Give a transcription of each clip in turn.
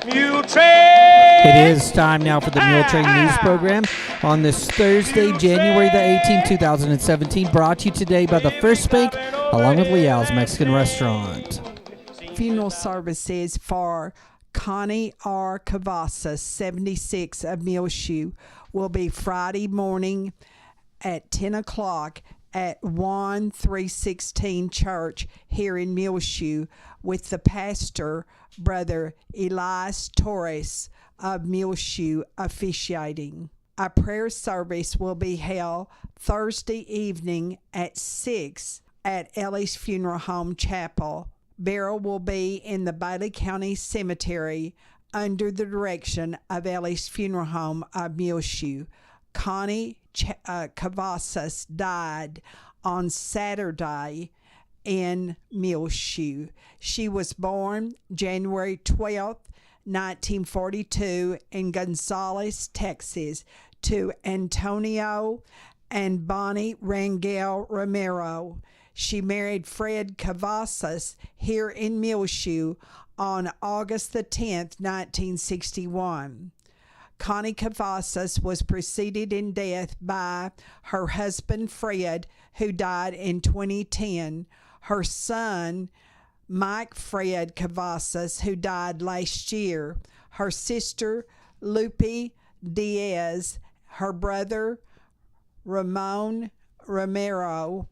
Muletrain! It is time now for the Muletrain News Program on this Thursday, January the 18th, 2017, brought to you today by the First Bank, along with Leal's Mexican Restaurant. Funeral services for Connie R. Cavazos, 76 of Muleshoe, will be Friday morning at 10 o'clock at 1316 Church here in Muleshoe with the pastor, Brother Elias Torres of Muleshoe, officiating. A prayer service will be held Thursday evening at 6 at Ellie's Funeral Home Chapel. Burial will be in the Bailey County Cemetery under the direction of Ellie's Funeral Home of Muleshoe. Connie Cavazos died on Saturday in Muleshoe. She was born January 12th, 1942 in Gonzales, Texas, to Antonio and Bonnie Rangel Romero. She married Fred Cavazos here in Muleshoe on August the 10th, 1961. Connie Cavazos was preceded in death by her husband, Fred, who died in 2010, her son, Mike Fred Cavazos, who died last year, her sister, Lupe Diaz, her brother, Ramon Romero,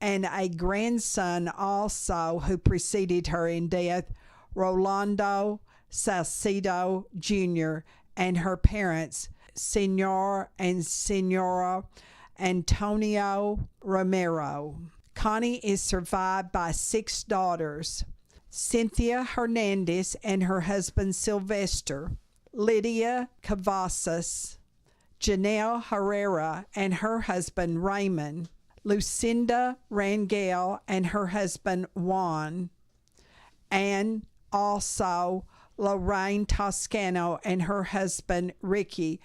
and a grandson also who preceded her in death, Rolando Salcido Jr., and her parents, Senor and Senora Antonio Romero. Connie is survived by 6 daughters: Cynthia Hernandez and her husband Sylvester, Lydia Cavazos, Janelle Herrera and her husband Raymond, Lucinda Rangel and her husband Juan, and also Lorraine Toscano and her husband Ricky,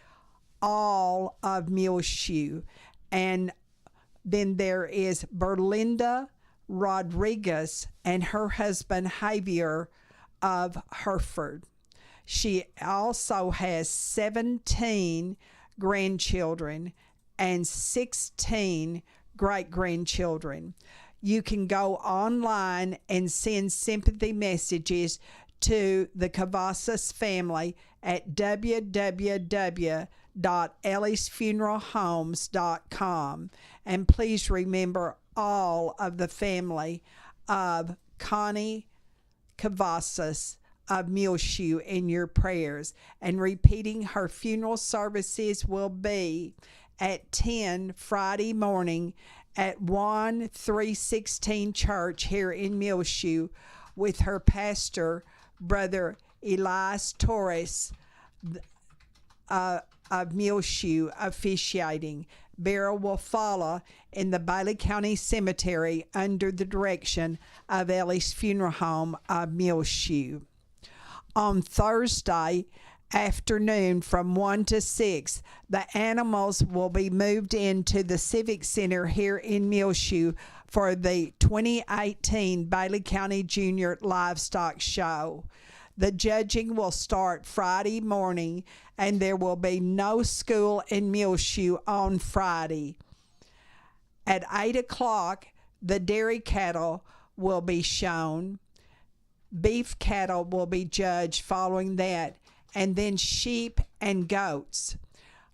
all of Muleshoe. And then there is Berlinda Rodriguez and her husband Javier of Hereford. She also has 17 grandchildren and 16 great-grandchildren. You can go online and send sympathy messages to the Cavazos family at www.elliesfuneralhomes.com. And please remember all of the family of Connie Cavazos of Muleshoe in your prayers. And repeating, her funeral services will be at 10 Friday morning at 1316 Church here in Muleshoe with her pastor, Brother Elias Torres of Muleshoe, officiating. Burial will follow in the Bailey County Cemetery under the direction of Ellie's Funeral Home of Muleshoe. On Thursday afternoon from 1 to 6, the animals will be moved into the Civic Center here in Muleshoe for the 2018 Bailey County Junior Livestock Show. The judging will start Friday morning, and there will be no school in Muleshoe on Friday. At 8 o'clock, the dairy cattle will be shown. Beef cattle will be judged following that, and then sheep and goats.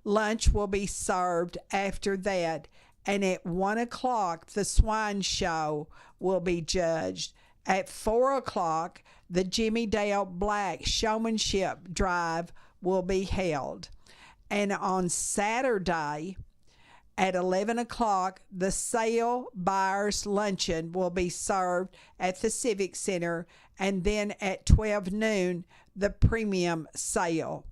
Lunch will be served after that, and at 1 o'clock, the swine show will be judged. At 4 o'clock, the Jimmy Dale Black Showmanship Drive will be held. And on Saturday, at 11 o'clock, the Sale Buyers Luncheon will be served at the Civic Center, and then at 12 noon, the Premium Sale.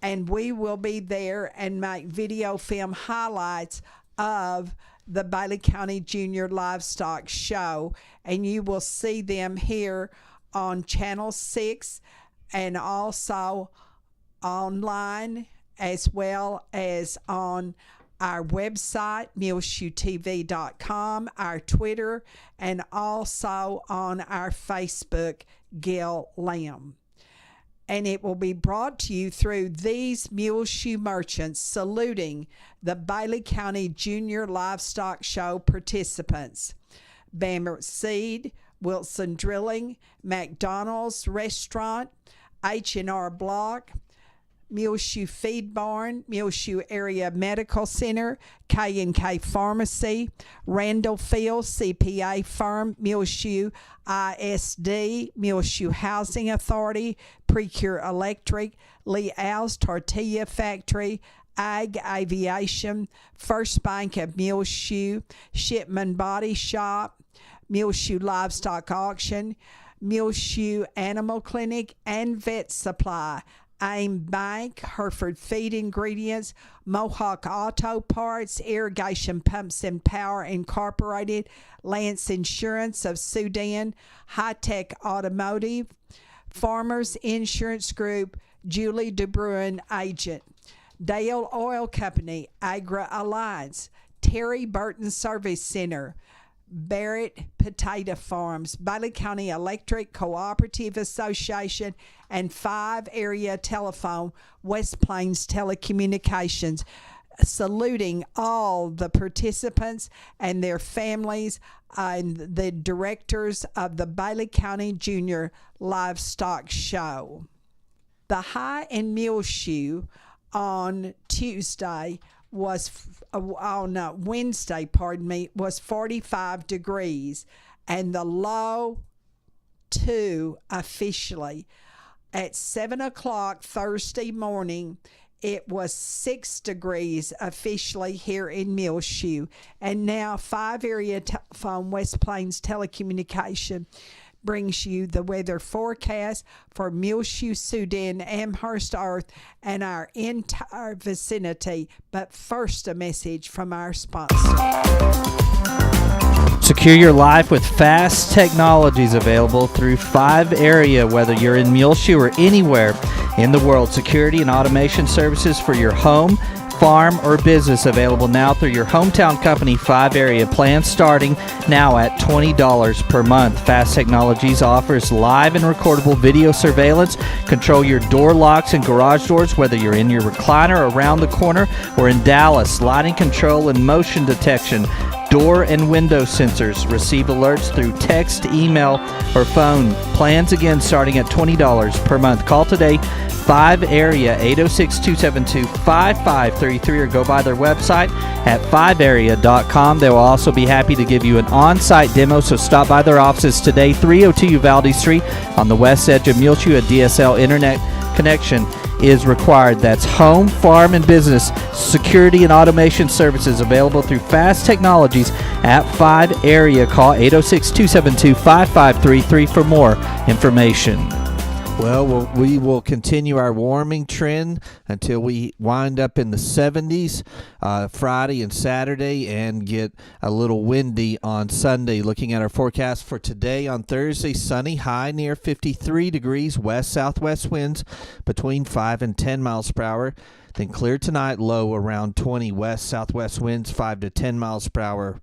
And we will be there and make video film highlights of the Bailey County Junior Livestock Show, and you will see them here on Channel 6 and also online, as well as on our website, muleshoetv.com, our Twitter, and also on our Facebook, Gail Lamb. And it will be brought to you through these Muleshoe merchants, saluting the Bailey County Junior Livestock Show participants: Bammer Seed, Wilson Drilling, McDonald's Restaurant, H&R Block, Muleshoe Feed Barn, Muleshoe Area Medical Center, K&K Pharmacy, Randall Field CPA Firm, Muleshoe ISD, Muleshoe Housing Authority, Precure Electric, Lee Al's Tortilla Factory, Ag Aviation, First Bank of Muleshoe, Shipman Body Shop, Muleshoe Livestock Auction, Muleshoe Animal Clinic, and Vet Supply, AIM Bank, Hereford Feed Ingredients, Mohawk Auto Parts, Irrigation Pumps and Power Incorporated, Lance Insurance of Sudan, High Tech Automotive, Farmers Insurance Group, Julie DeBruin Agent, Dale Oil Company, Agra Alliance, Terry Burton Service Center, Barrett Potato Farms, Bailey County Electric Cooperative Association, and 5 Area Telephone, West Plains Telecommunications, saluting all the participants and their families and the directors of the Bailey County Junior Livestock Show. The high in Muleshoe on Wednesday, was 45 degrees, and the low officially at 7 o'clock Thursday morning, it was 6 degrees officially here in Muleshoe. And now 5 Area Telephone, West Plains Telecommunication, brings you the weather forecast for Muleshoe, Sudan, Amherst, Earth, and our entire vicinity. But first, a message from our sponsor. Secure your life with fast technologies available through 5 Area. Whether you're in Muleshoe or anywhere in the world, security and automation services for your home, farm, or business available now through your hometown company, 5 Area. Plans starting now at $20 per month. Fast Technologies offers live and recordable video surveillance. Control your door locks and garage doors, whether you're in your recliner around the corner or in Dallas. Lighting control and motion detection. Door and window sensors. Receive alerts through text, email, or phone. Plans again starting at $20 per month. Call today, 5 Area, 806-272-5533, or go by their website at 5area.com. They will also be happy to give you an on-site demo, so stop by their offices today, 302 Uvalde Street on the west edge of Muleshoe. A DSL internet connection is required. That's home, farm, and business security and automation services available through Fast Technologies at 5 Area. Call 806-272-5533 for more information. Well, we will continue our warming trend until we wind up in the 70s Friday and Saturday, and get a little windy on Sunday. Looking at our forecast for today, on Thursday, sunny, high near 53 degrees, west-southwest winds between 5 and 10 miles per hour. Then clear tonight, low around 20, west-southwest winds 5 to 10 miles per hour.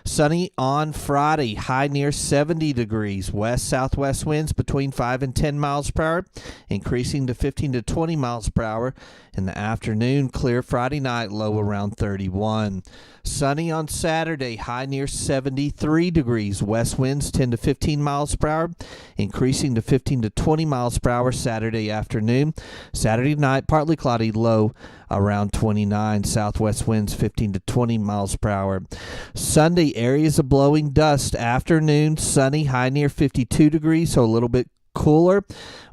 Sunny on Friday, high near 70 degrees, west-southwest winds between 5 and 10 miles per hour, increasing to 15 to 20 miles per hour. In the afternoon, clear Friday night, low around 31. Sunny on Saturday, high near 73 degrees, west winds 10 to 15 miles per hour, increasing to 15 to 20 miles per hour Saturday afternoon. Saturday night, partly cloudy, low around 29, southwest winds 15 to 20 miles per hour. Sunday, areas of blowing dust. Afternoon, sunny, high near 52 degrees, so a little bit cooler,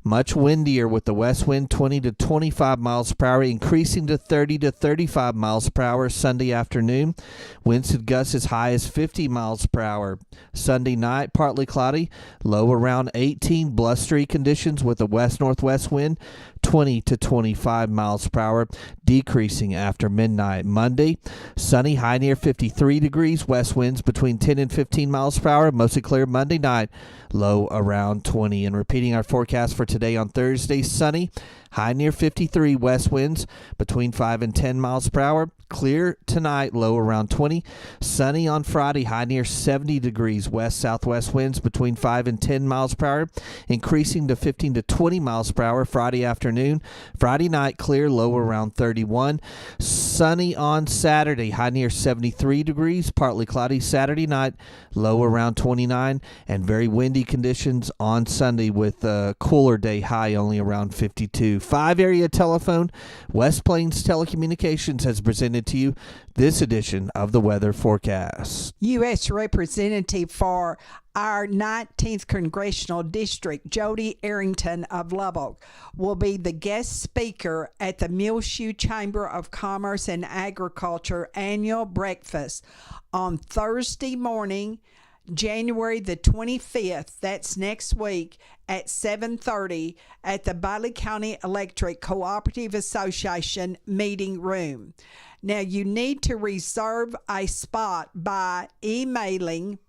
much windier with the west wind 20 to 25 miles per hour, increasing to 30 to 35 miles per hour Sunday afternoon. Winds could gust as high as 50 miles per hour. Sunday night, partly cloudy, low around 18, blustery conditions with a west-northwest wind 20 to 25 miles per hour, decreasing after midnight. Monday, sunny, high near 53 degrees, west winds between 10 and 15 miles per hour, mostly clear. Monday night, low around 20. And repeating our forecast for today on Thursday, sunny, high near 53, west winds between 5 and 10 miles per hour. Clear tonight, low around 20. Sunny on Friday, high near 70 degrees, west-southwest winds between 5 and 10 miles per hour, increasing to 15 to 20 miles per hour Friday afternoon. Friday night, clear, low around 31. Sunny on Saturday, high near 73 degrees, partly cloudy Saturday night, low around 29, and very windy conditions on Sunday with a cooler day, high only around 52. 5-area telephone, West Plains Telecommunications has presented to you this edition of the weather forecast. U.S. Representative for our 19th Congressional District, Jody Arrington of Lubbock, will be the guest speaker at the Muleshoe Chamber of Commerce and Agriculture annual breakfast on Thursday morning, January the 25th, that's next week, at 7:30 at the Bailey County Electric Cooperative Association meeting room. Now, you need to reserve a spot by emailing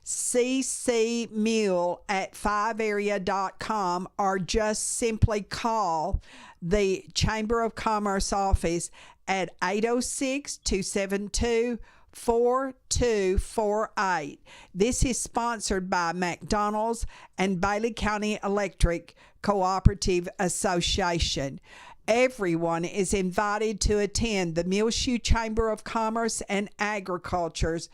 ccmule@5area.com or just simply call the Chamber of Commerce office at 806-272-4248. This is sponsored by McDonald's and Bailey County Electric Cooperative Association. Everyone is invited to attend the Muleshoe Chamber of Commerce and Agriculture's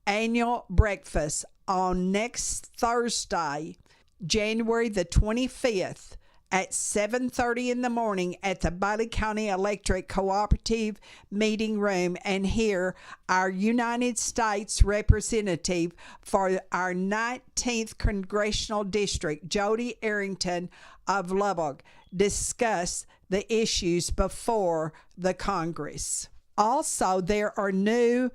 annual breakfast on next Thursday, January the 25th at 7:30 in the morning at the Bailey County Electric Cooperative meeting room, and hear our United States Representative for our 19th Congressional District, Jody Arrington of Lubbock, discuss the issues before the Congress. Also, there are new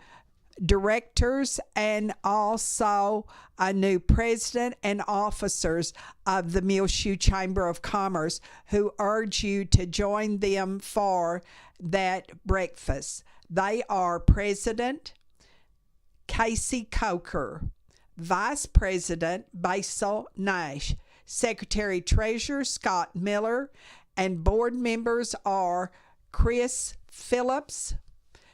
directors and also a new president and officers of the Muleshoe Chamber of Commerce who urge you to join them for that breakfast. They are President Casey Coker, Vice President Basil Nash, Secretary Treasurer Scott Miller, and board members are Chris Phillips,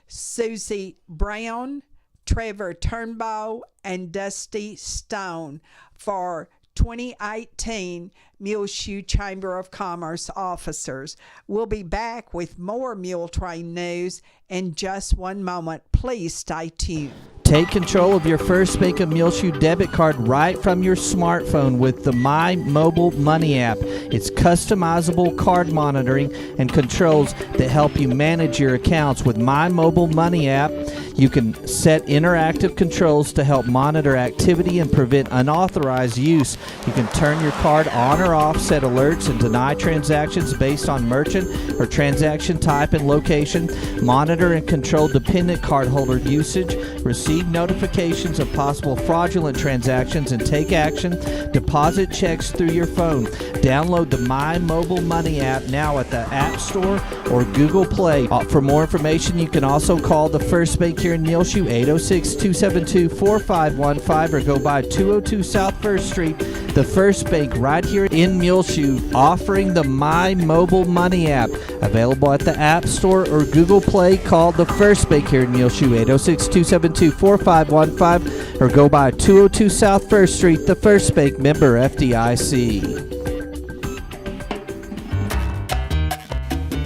Susie Brown, Trevor Turnbow, and Dusty Stone for 2018 Muleshoe Chamber of Commerce officers. We'll be back with more Muletrain news in just one moment. Please stay tuned. Take control of your First Bank of Muleshoe debit card right from your smartphone with the My Mobile Money app. It's customizable card monitoring and controls that help you manage your accounts. With My Mobile Money app, you can set interactive controls to help monitor activity and prevent unauthorized use. You can turn your card on or off, set alerts, and deny transactions based on merchant or transaction type and location, monitor and control dependent cardholder usage, receive notifications of possible fraudulent transactions, and take action, deposit checks through your phone. Download the My Mobile Money app now at the App Store or Google Play. For more information, you can also call the First Bank here in Muleshoe, 806-272-4515, or go by 202 South 1st Street. The First Bank right here in Muleshoe, offering the My Mobile Money app. Available at the App Store or Google Play. Call the First Bank here in Muleshoe, 806-272-4515, or go by 202 South 1st Street. The First Bank, member FDIC.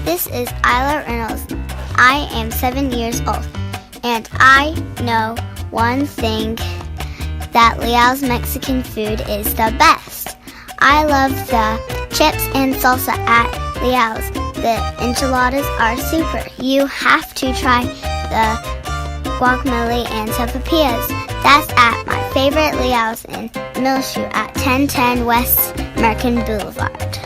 This is Isla Reynolds. I am 7 years old, and I know one thing, that Leal's Mexican food is the best. I love the chips and salsa at Leal's. The enchiladas are super. You have to try the guacamole and sopapillas. That's at my favorite Leal's in Muleshoe at 1010 West American Boulevard.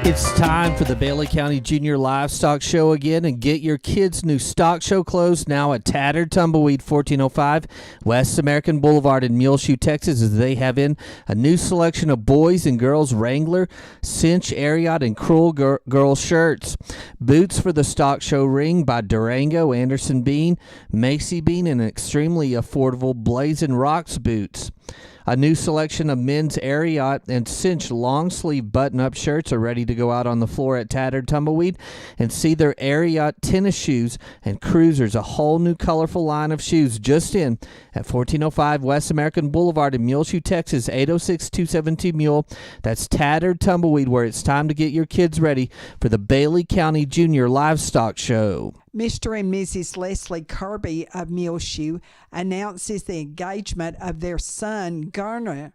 It's time for the Bailey County Junior Livestock Show again, and get your kids' new stock show clothes now at Tattered Tumbleweed, 1405 West American Boulevard in Muleshoe, Texas, as they have in a new selection of boys and girls Wrangler, Cinch, Ariat, and Cruel Girl shirts. Boots for the stock show ring by Durango, Anderson Bean, Macy Bean, and extremely affordable Blazing Rocks boots. A new selection of men's Ariat and Cinch long-sleeve button-up shirts are ready to go out on the floor at Tattered Tumbleweed. And see their Ariat tennis shoes and cruisers, a whole new colorful line of shoes just in at 1405 West American Boulevard in Muleshoe, Texas, 806-272-MULE. That's Tattered Tumbleweed, where it's time to get your kids ready for the Bailey County Junior Livestock Show. Mr. and Mrs. Leslie Kirby of Muleshoe announces the engagement of their son, Garner,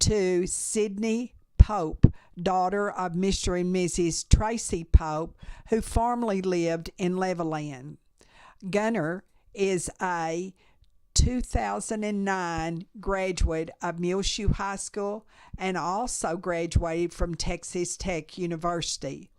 to Sydney Pope, daughter of Mr. and Mrs. Tracy Pope, who formerly lived in Levelland. Gunner is a 2009 graduate of Muleshoe High School and also graduated from Texas Tech University.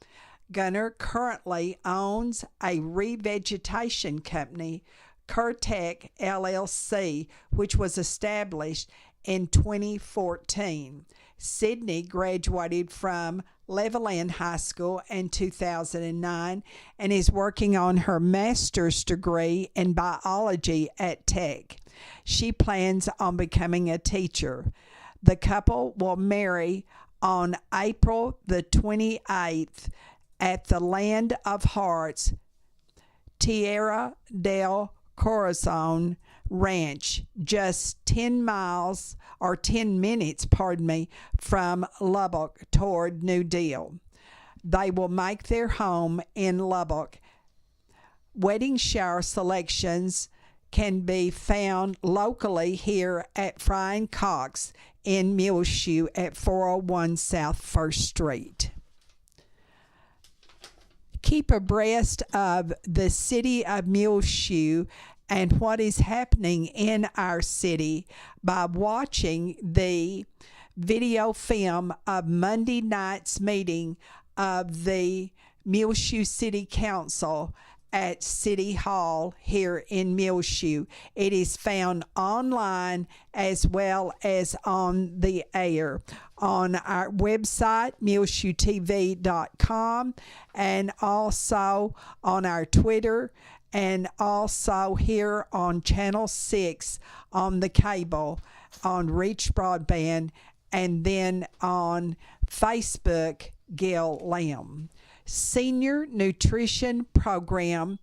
Gunner currently owns a revegetation company, Curtec LLC, which was established in 2014. Sydney graduated from Levelland High School in 2009 and is working on her master's degree in biology at Tech. She plans on becoming a teacher. The couple will marry on April the 28th at the Land of Hearts, Tierra del Corazon Ranch, just 10 minutes, from Lubbock toward New Deal. They will make their home in Lubbock. Wedding shower selections can be found locally here at Fry and Cox in Muleshoe at 401 South 1st Street. Keep abreast of the city of Muleshoe and what is happening in our city by watching the video film of Monday night's meeting of the Muleshoe City Council at City Hall here in Muleshoe. It is found online as well as on the air on our website, muleshoetv.com, and also on our Twitter, and also here on Channel 6 on the cable, on Reach Broadband, and then on Facebook, Gail Lamb. Senior Nutrition Program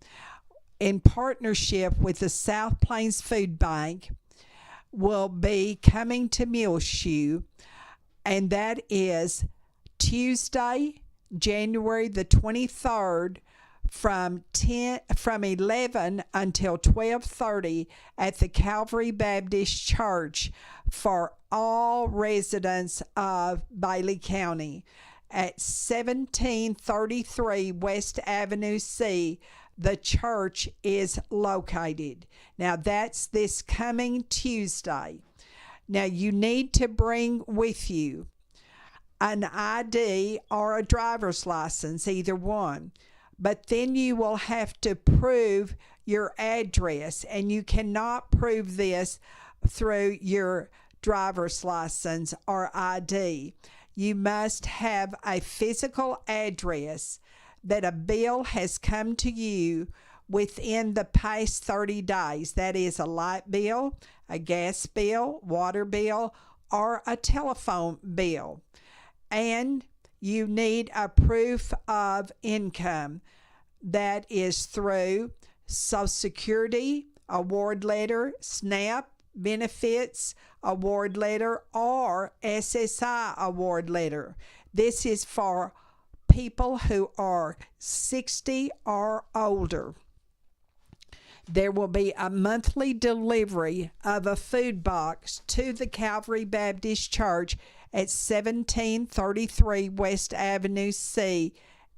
in partnership with the South Plains Food Bank will be coming to Muleshoe, and that is Tuesday, January the 23rd from 11 until 12:30 at the Calvary Baptist Church for all residents of Bailey County. At 1733 West Avenue C, the church is located. Now, that's this coming Tuesday. Now, you need to bring with you an ID or a driver's license, either one. But then you will have to prove your address, and you cannot prove this through your driver's license or ID. You must have a physical address that a bill has come to you within the past 30 days. That is a light bill, a gas bill, water bill, or a telephone bill. And you need a proof of income. That is through Social Security, award letter, SNAP, benefits, award letter, or SSI award letter. This is for people who are 60 or older. There will be a monthly delivery of a food box to the Calvary Baptist Church at 1733 West Avenue C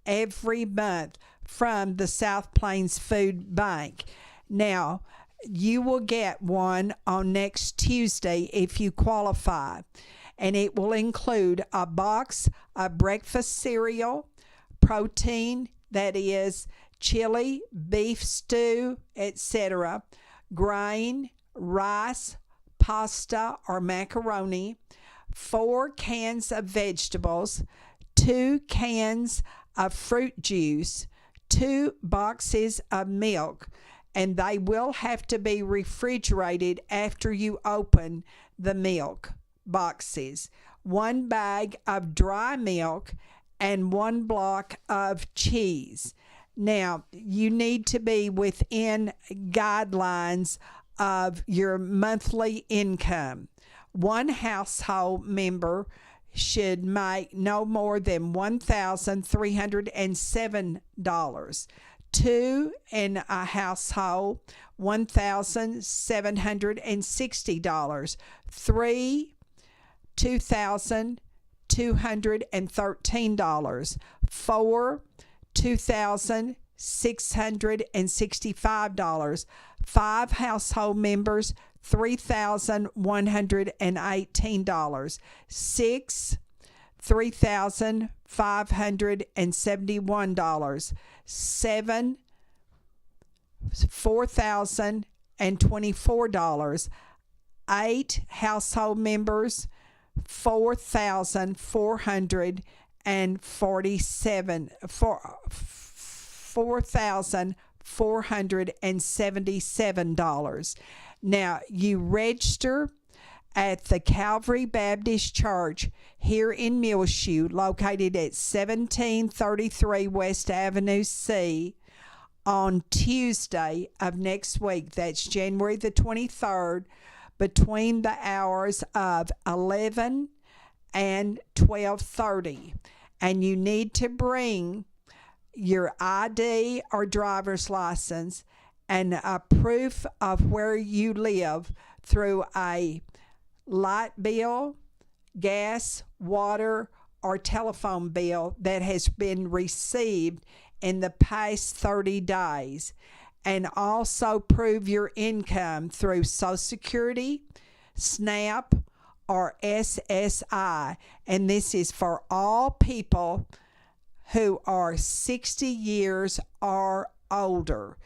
every month from the South Plains Food Bank. Now, you will get one on next Tuesday if you qualify. and it will include a box of breakfast cereal, protein, that is chili, beef stew, etc., grain, rice, pasta or macaroni, 4 cans of vegetables, 2 cans of fruit juice, 2 boxes of milk, and they will have to be refrigerated after you open the milk boxes, 1 bag of dry milk, and 1 block of cheese. Now, you need to be within guidelines of your monthly income. 1 household member should make no more than $1,307. 2 in a household, $1,760. 3, $2,213. 4, $2,665. 5 household members, $3,118. 6, $3,571. 7, $4,024. 8 household members, $4,477. Now, you register at the Calvary Baptist Church here in Muleshoe, located at 1733 West Avenue C, on Tuesday of next week. That's January the 23rd, between the hours of 11 and 12:30. And you need to bring your ID or driver's license and a proof of where you live through a light bill, gas, water, or telephone bill that has been received in the past 30 days. And also prove your income through Social Security, SNAP, or SSI. And this is for all people who are 60 years or older.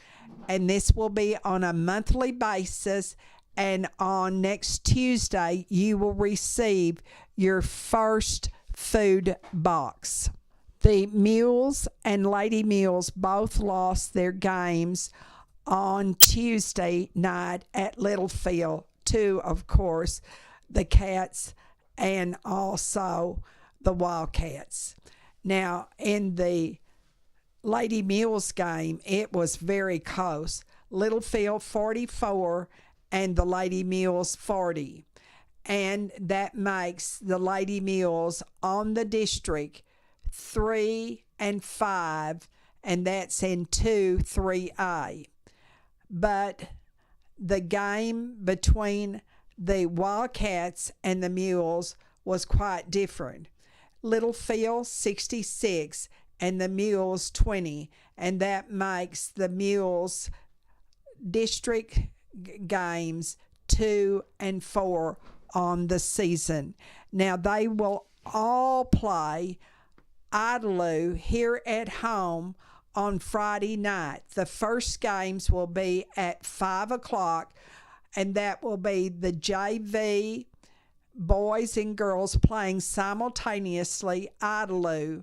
And this will be on a monthly basis. And on next Tuesday, you will receive your first food box. The Mules and Lady Mules both lost their games on Tuesday night at Littlefield to, of course, the Cats and also the Wildcats. Now, in the Lady Mules game, it was very close. Littlefield 44 and the Lady Mules 40. And that makes the Lady Mules on the district 3 and 5, and that's in 2-3A. But the game between the Wildcats and the Mules was quite different. Littlefield 66 and the Mules 20, and that makes the Mules district games 2 and 4 on the season. Now they will all play Idalou here at home on Friday night. The first games will be at 5 o'clock, and that will be the JV boys and girls playing simultaneously Idalou.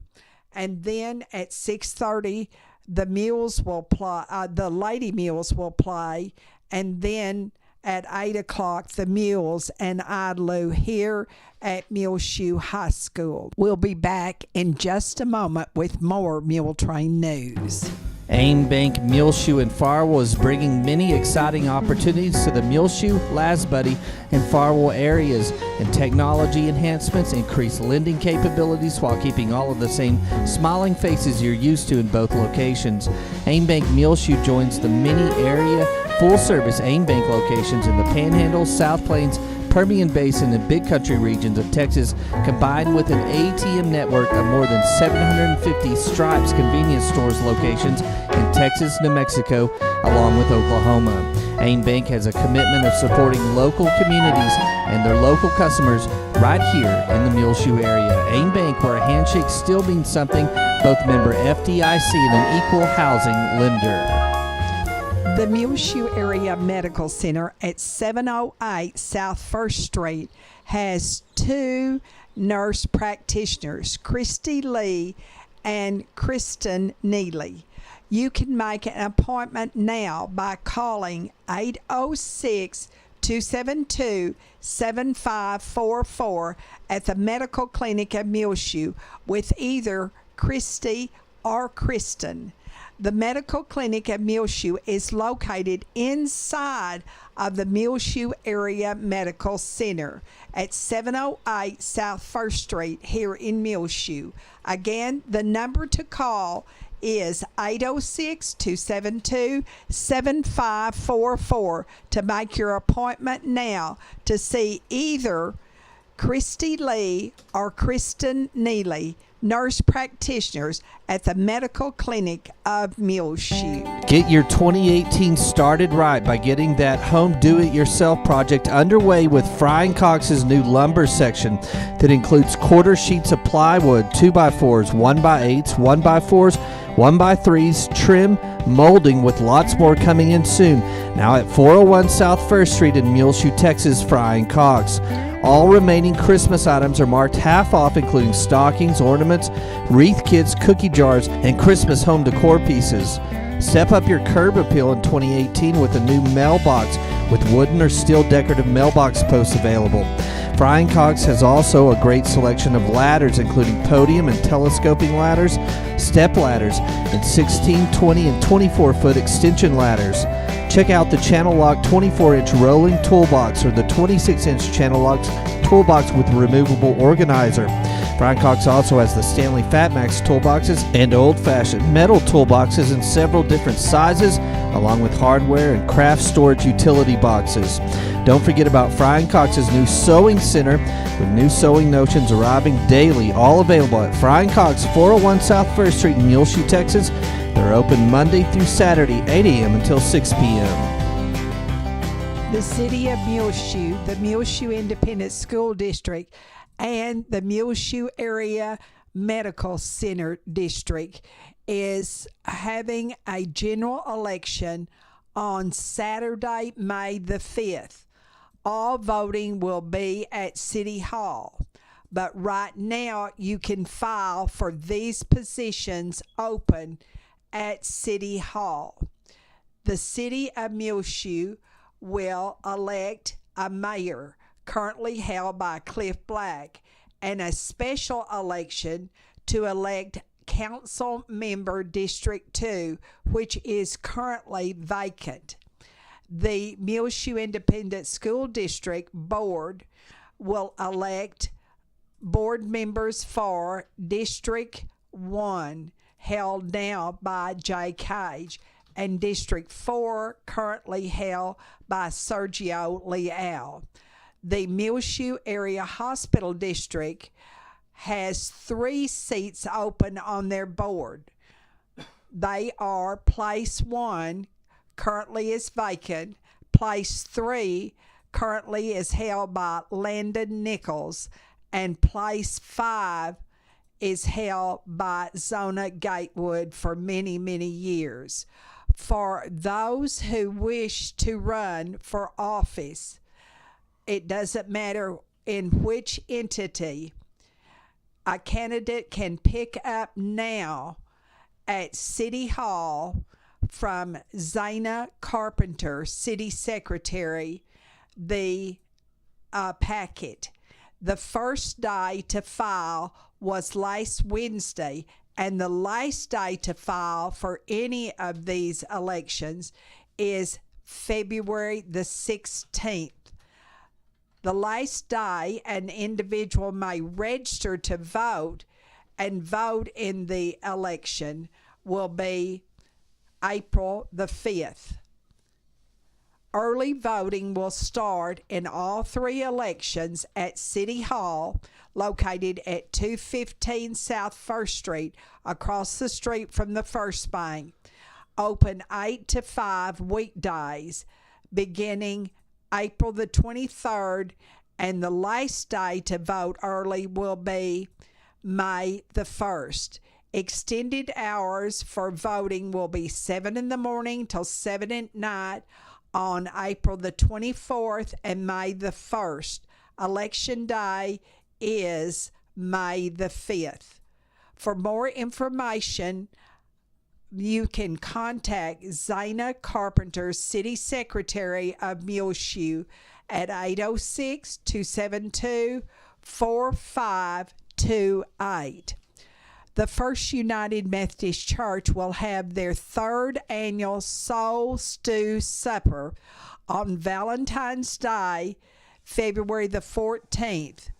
And then at 6:30, the Mules will play. The Lady Mules will play, and then at 8 o'clock, the Mules and Idalou here at Muleshoe High School. We'll be back in just a moment with more Muletrain news. AIM Bank Muleshoe and Farwell is bringing many exciting opportunities to the Muleshoe, Lasbuddy, and Farwell areas, and technology enhancements increase lending capabilities while keeping all of the same smiling faces you're used to in both locations. AIM Bank Muleshoe joins the many area full-service AIM Bank locations in the Panhandle, South Plains, Permian Basin and Big Country regions of Texas, combined with an ATM network of more than 750 Stripes convenience stores locations in Texas, New Mexico, along with Oklahoma. AIM Bank has a commitment of supporting local communities and their local customers right here in the Muleshoe area. AIM Bank, where a handshake still means something, both member FDIC and an equal housing lender. The Muleshoe Area Medical Center at 708 South 1st Street has 2 nurse practitioners, Christy Lee and Kristen Neely. You can make an appointment now by calling 806-272-7544 at the Medical Clinic at Muleshoe with either Christy or Kristen. The Medical Clinic at Muleshoe is located inside of the Muleshoe Area Medical Center at 708 South 1st Street here in Muleshoe. Again, the number to call is 806-272-7544 to make your appointment now to see either Christy Lee or Kristen Neely, nurse practitioners at the Medical Clinic of Muleshoe. Get your 2018 started right by getting that home do-it-yourself project underway with Frying Cox's new lumber section that includes quarter sheets of plywood, 2x4s, 1x8s, 1x4s, 1x3s, trim, molding, with lots more coming in soon. Now at 401 South 1st Street in Muleshoe, Texas, Frying Cox. All remaining Christmas items are marked half off, including stockings, ornaments, wreath kits, cookie jars, and Christmas home decor pieces. Step up your curb appeal in 2018 with a new mailbox with wooden or steel decorative mailbox posts available. Frying Cox has also a great selection of ladders, including podium and telescoping ladders, step ladders, and 16, 20, and 24-foot extension ladders. Check out the Channel Lock 24-inch rolling toolbox or the 26-inch Channel Lock toolbox with removable organizer. Frying Cox also has the Stanley Fatmax toolboxes and old-fashioned metal toolboxes in several different sizes, along with hardware and craft storage utility boxes. Don't forget about Frying Cox's new sewing center with new sewing notions arriving daily, all available at Frying Cox, 401 South 1st Street in Muleshoe, Texas. They're open Monday through Saturday, 8 a.m. until 6 p.m. The City of Muleshoe, the Muleshoe Independent School District, and the Muleshoe Area Medical Center District is having a general election on Saturday, May the 5th. All voting will be at City Hall, but right now you can file for these positions open at City Hall. The City of Muleshoe will elect a mayor, currently held by Cliff Black, and a special election to elect Council Member District 2, which is currently vacant. The Muleshoe Independent School District Board will elect board members for District 1, held now by Jay Cage, and District 4, currently held by Sergio Leal. The Muleshoe Area Hospital District has 3 seats open on their board. They are Place 1, currently is vacant. Place 3, currently is held by Landon Nichols. And Place 5 is held by Zona Gatewood for many, many years. For those who wish to run for office, it doesn't matter in which entity, a candidate can pick up now at City Hall from Zana Carpenter, City Secretary, the packet. The first day to file was last Wednesday, and the last day to file for any of these elections is February the 16th. The last day an individual may register to vote and vote in the election will be April the 5th. Early voting will start in all 3 elections at City Hall, located at 215 South 1st Street, across the street from the First Bank. Open 8 to 5 weekdays, beginning April the 23rd, and the last day to vote early will be May the 1st. Extended hours for voting will be 7 in the morning till 7 at night on April the 24th and May the 1st. Election day is May the 5th. For more information, you can contact Zana Carpenter, City Secretary of Muleshoe, at 806-272-4528. The First United Methodist Church will have their 3rd annual Soul Stew Supper on Valentine's Day, February the 14th,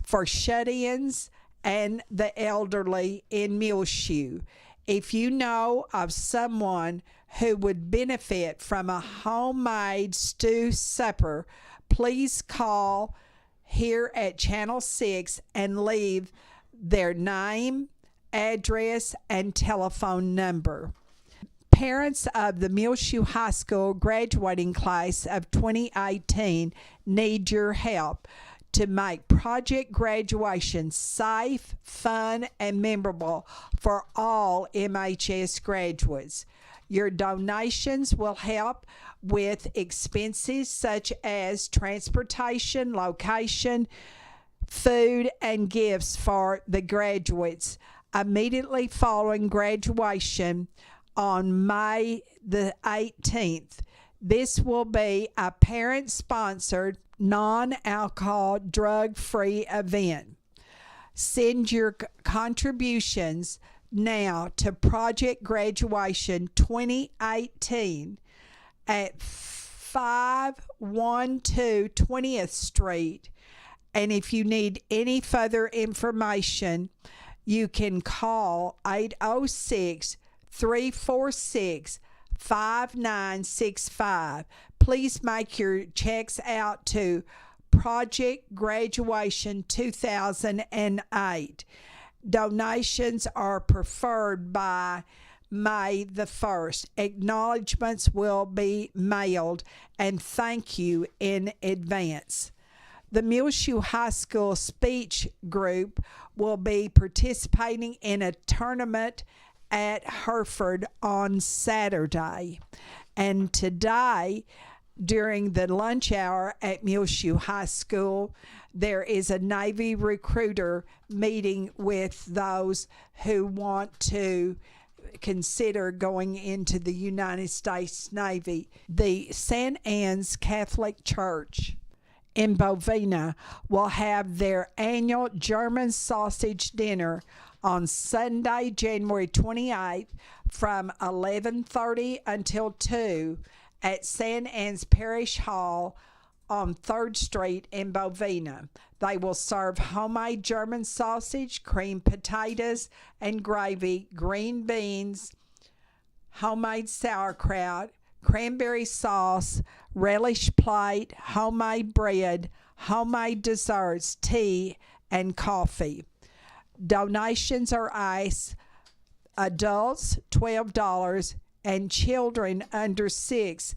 for shut-ins and the elderly in Muleshoe. If you know of someone who would benefit from a homemade stew supper, please call here at Channel 6 and leave their name, address, and telephone number. Parents of the Muleshoe High School graduating class of 2018 need your help to make project graduation safe, fun, and memorable for all MHS graduates. Your donations will help with expenses such as transportation, location, food, and gifts for the graduates immediately following graduation on May the 18th. This will be a parent-sponsored, non-alcohol, drug-free event. Send your contributions now to Project Graduation 2018 at 512 20th Street. And if you need any further information, you can call 806-346-5965. Please make your checks out to Project Graduation 2008. Donations are preferred by May the 1st. Acknowledgements will be mailed, and thank you in advance. The Muleshoe High School speech group will be participating in a tournament at Hereford on Saturday. And today, during the lunch hour at Muleshoe High School, there is a Navy recruiter meeting with those who want to consider going into the United States Navy. The St. Anne's Catholic Church in Bovina will have their annual German sausage dinner on Sunday, January 28th from 11:30 until 2 at St. Anne's Parish Hall on 3rd Street in Bovina. They will serve homemade German sausage, creamed potatoes and gravy, green beans, homemade sauerkraut, cranberry sauce, relish plate, homemade bread, homemade desserts, tea, and coffee. Donations are asked. Adults, $12, and children under $6.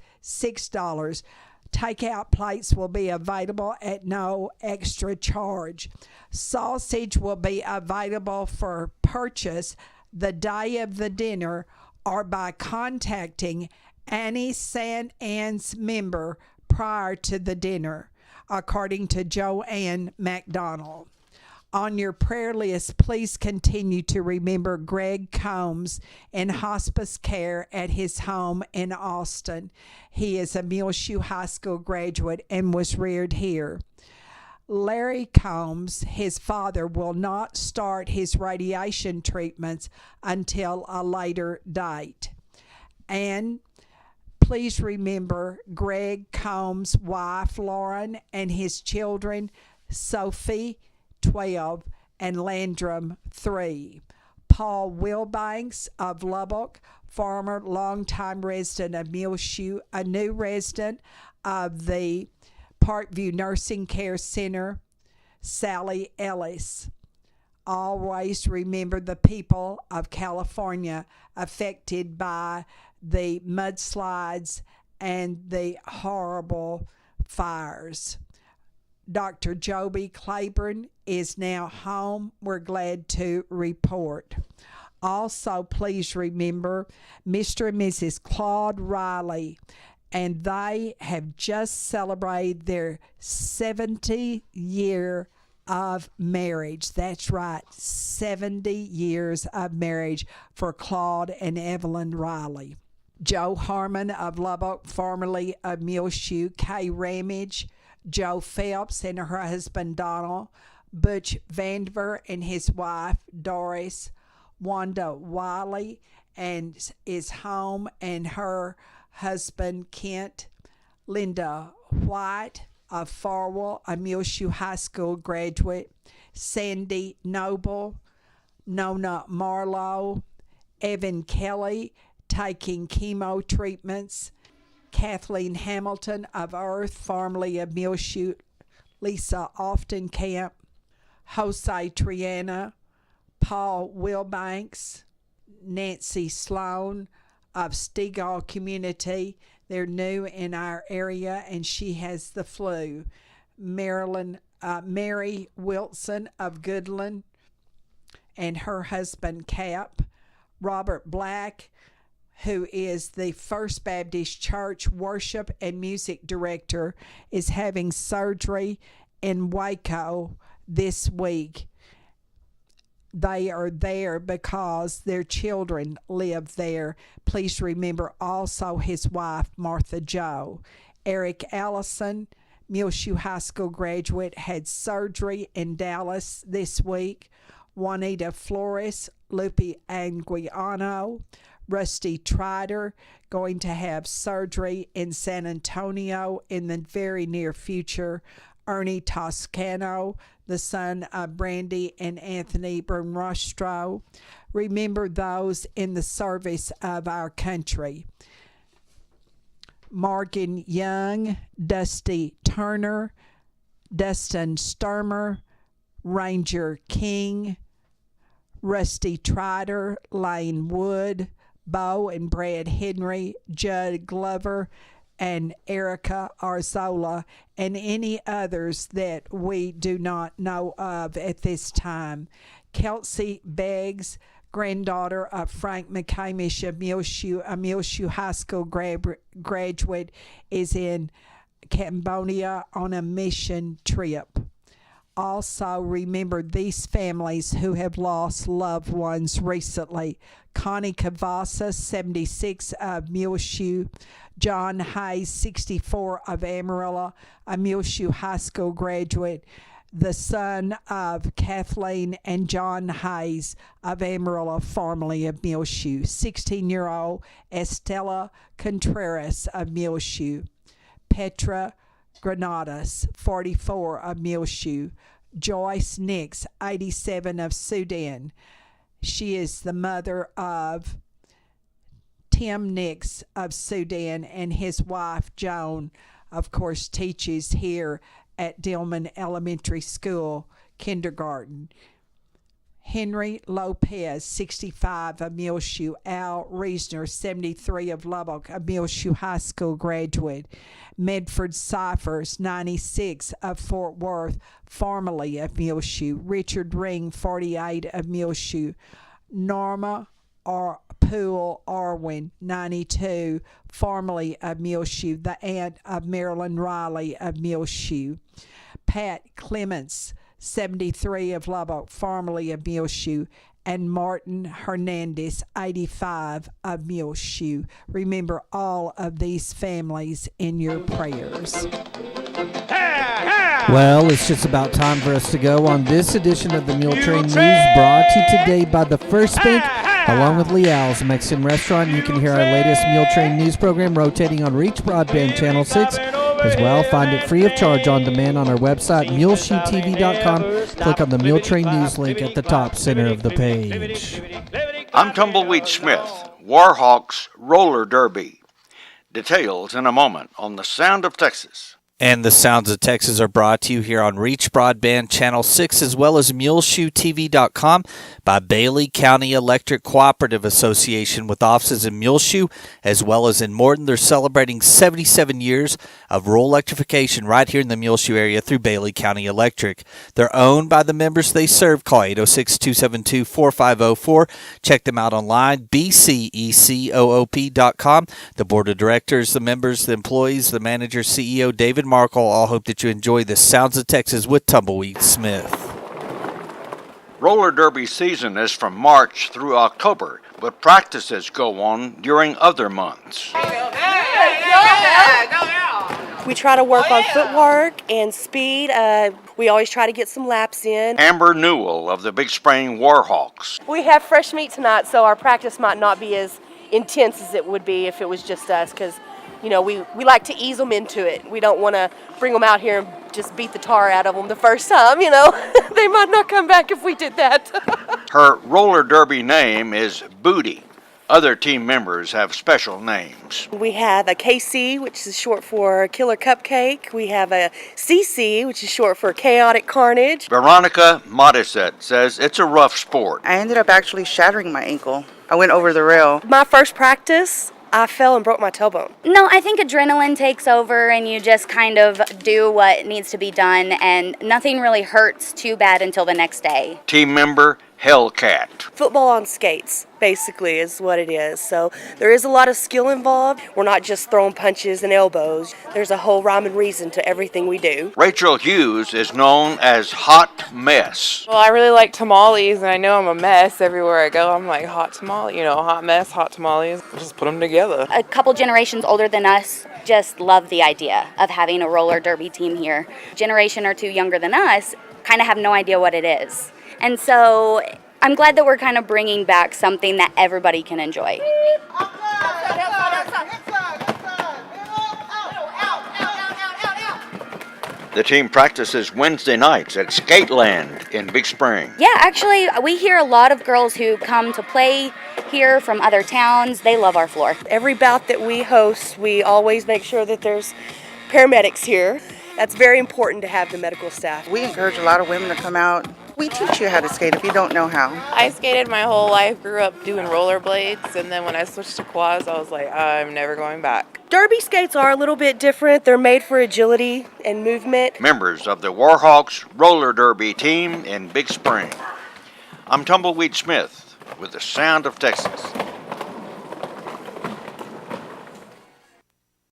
Takeout plates will be available at no extra charge. Sausage will be available for purchase the day of the dinner or by contacting any St. Anne's member prior to the dinner, according to Joanne McDonald. On your prayer list, please continue to remember Greg Combs in hospice care at his home in Austin. He is a Muleshoe High School graduate and was reared here. Larry Combs, his father, will not start his radiation treatments until a later date. And please remember Greg Combs' wife, Lauren, and his children, Sophie, 12, and Landrum, 3. Paul Wilbanks of Lubbock, farmer, longtime resident of Muleshoe, a new resident of the Parkview Nursing Care Center, Sally Ellis. Always remember the people of California affected by the mudslides and the horrible fires. Dr. Joby Claiborne is now home, we're glad to report. Also, please remember Mr. and Mrs. Claude Riley, and they have just celebrated their 70-year of marriage. That's right, 70 years of marriage for Claude and Evelyn Riley. Joe Harmon of Lubbock, formerly of Muleshoe, Kay Ramage, Joe Phelps and her husband Donald, Butch Vandiver and his wife Doris, Wanda Wiley and is home and her husband Kent, Linda White of Farwell, a Muleshoe High School graduate, Sandy Noble, Nona Marlowe, Evan Kelly taking chemo treatments, Kathleen Hamilton of Earth, formerly of Muleshoe, Lisa Oftenkamp, Jose Triana, Paul Wilbanks, Nancy Sloan of Stegall Community. They're new in our area and she has the flu. Mary Wilson of Goodland and her husband Cap. Robert Black, who is the First Baptist Church Worship and Music Director, is having surgery in Waco this week. They are there because their children live there. Please remember also his wife, Martha Jo. Eric Allison, Muleshoe High School graduate, had surgery in Dallas this week. Juanita Flores, Lupe Anguiano, Rusty Trider, going to have surgery in San Antonio in the very near future. Ernie Toscano, the son of Brandy and Anthony Bernrostro. Remember those in the service of our country. Morgan Young, Dusty Turner, Dustin Sturmer, Ranger King, Rusty Trider, Lane Wood, Bo and Brad Henry, Judd Glover, and Erica Arzola, and any others that we do not know of at this time. Kelsey Beggs, granddaughter of Frank McCamish of Muleshoe, a Muleshoe High School graduate, is in Cambodia on a mission trip. Also, remember these families who have lost loved ones recently. Connie Cavassa, 76, of Muleshoe. John Hayes, 64, of Amarillo, a Muleshoe High School graduate, the son of Kathleen and John Hayes of Amarillo, formerly of Muleshoe. 16-year-old Estella Contreras of Muleshoe. Petra Granadas, 44, of Muleshoe. Joyce Nix, 87, of Sudan. She is the mother of Tim Nix of Sudan, and his wife Joan, of course, teaches here at Dillman Elementary School, kindergarten. Henry Lopez, 65, of Muleshoe. Al Reisner, 73, of Lubbock, a Muleshoe High School graduate. Medford Cyphers, 96, of Fort Worth, formerly of Muleshoe. Richard Ring, 48, of Muleshoe. Norma Poole Arwin, 92, formerly of Muleshoe, the aunt of Marilyn Riley of Muleshoe. Pat Clements, 73, of Lubbock, formerly of Muleshoe, and Martin Hernandez, 85, of Muleshoe. Remember all of these families in your prayers. Well, it's just about time for us to go on this edition of the Muletrain News, brought to you today by the First Bank, along with Leal's Mexican Restaurant. You can hear our latest Muletrain News program rotating on Reach Broadband Channel 6. As well, find it free of charge on demand on our website, muleshoetv.com. Click on the Muletrain News link at the top center of the page. I'm Tumbleweed Smith. Warhawks Roller Derby. Details in a moment on the Sound of Texas. And the Sounds of Texas are brought to you here on Reach Broadband Channel 6 as well as MuleshoeTV.com by Bailey County Electric Cooperative Association with offices in Muleshoe as well as in Morton. They're celebrating 77 years of rural electrification right here in the Muleshoe area through Bailey County Electric. They're owned by the members they serve. Call 806-272-4504. Check them out online, bcecoop.com. The board of directors, the members, the employees, the manager, CEO, David Markle, all hope that you enjoy the Sounds of Texas with Tumbleweed Smith. Roller derby season is from March through October, but practices go on during other months. We try to work on footwork and speed. We always try to get some laps in. Amber Newell of the Big Spring Warhawks. We have fresh meat tonight, so our practice might not be as intense as it would be if it was just us, because we like to ease them into it. We don't want to bring them out here and just beat the tar out of them the first time, They might not come back if we did that. Her roller derby name is Booty. Other team members have special names. We have a KC, which is short for Killer Cupcake. We have a CC, which is short for Chaotic Carnage. Veronica Modisette says it's a rough sport. I ended up actually shattering my ankle. I went over the rail. My first practice, I fell and broke my tailbone. No, I think adrenaline takes over and you just kind of do what needs to be done, and nothing really hurts too bad until the next day. Team member Hellcat. Football on skates, basically, is what it is. So there is a lot of skill involved. We're not just throwing punches and elbows. There's a whole rhyme and reason to everything we do. Rachel Hughes is known as Hot Mess. Well, I really like tamales, and I know I'm a mess everywhere I go. I'm like, hot tamale, hot mess, hot tamales. Just put them together. A couple generations older than us just love the idea of having a roller derby team here. Generation or two younger than us kind of have no idea what it is. And so I'm glad that we're kind of bringing back something that everybody can enjoy. The team practices Wednesday nights at Skateland in Big Spring. Yeah, actually, we hear a lot of girls who come to play here from other towns. They love our floor. Every bout that we host, we always make sure that there's paramedics here. That's very important to have the medical staff. We encourage a lot of women to come out. We teach you how to skate if you don't know how. I skated my whole life, grew up doing rollerblades, and then when I switched to quads, I was like, I'm never going back. Derby skates are a little bit different. They're made for agility and movement. Members of the Warhawks Roller Derby team in Big Spring. I'm Tumbleweed Smith with the Sound of Texas.